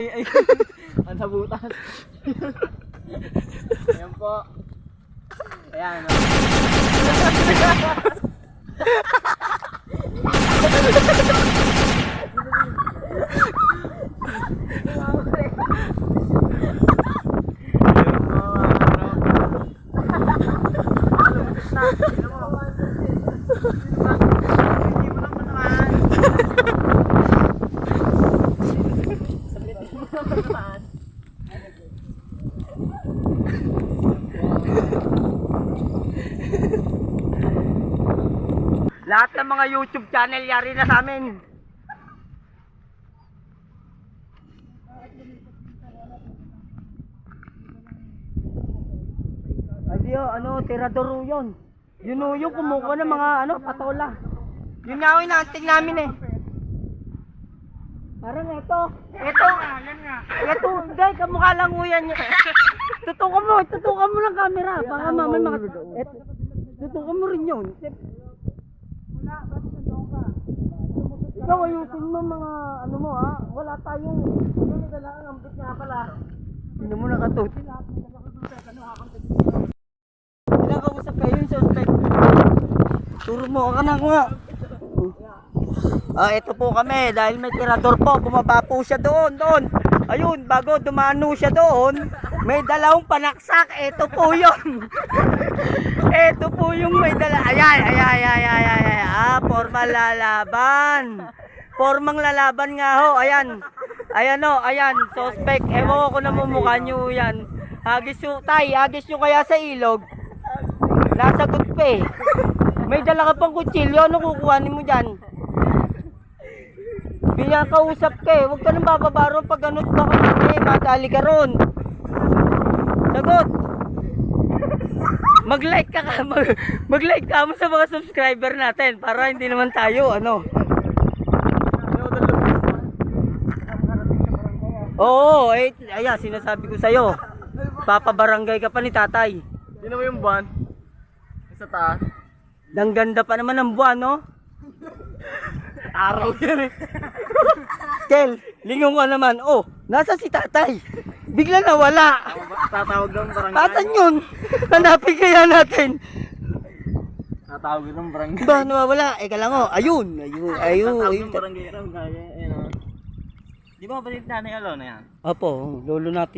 Ay, ang sabutan. Ayan po. Ayan, no? Lahat ng mga YouTube channel yari na sa amin. Ay ano, tirador yun. Yun yung kumukuha ng mga patola. Yun nga yung inaanting namin eh. Parang ito, hindi, kamukha lang mo yan. Tutukan mo lang camera. Baka mamay tutukan mo rin yun. Ikaw ayusin mo mga mo ha. Wala tayong kailangan ambit nga pala. Sino mo nakatuti? Kinakausap kayo yung suspect. Turo mo ka na nga. Ito po kami dahil may tirador po. Bumaba po siya doon. Ayun, bago dumano siya doon, may dalawang panaksak. Ito po yun. Ito po yung may dala. Ayan. Formal lalaban. Formang lalaban nga ho. Ayan. Ayan. Suspect. Ewan ko na mumukha nyo yan. Hagis nyo kaya sa ilog. Nasagot pa eh. May dala ka pang kutsilyo. Ano kukuhanin mo dyan? Pinakausap ka eh. Huwag ka nang bababaro pag ganun. Baka matali ka ron. Sagot. Mag-like ka mo sa mga subscriber natin para hindi naman tayo Oo, ayan sinasabi ko sa'yo. Papabarangay ka pa ni tatay. Sino mo yung buwan? Sa taas? Ang ganda pa naman ng buwan, no? Araw yan eh. Kel, lingon ka naman. Oh, nasa si tatay? Bigla nawala. Tatawag ng barangay. Asan yun? Hanapin kaya natin. Tatawag ng barangay. Ba, nawawala. Eka lang oh. Ayun. Tatawag ng barangay. Di ba ba din nanay alo na yan? Opo, lolo natin.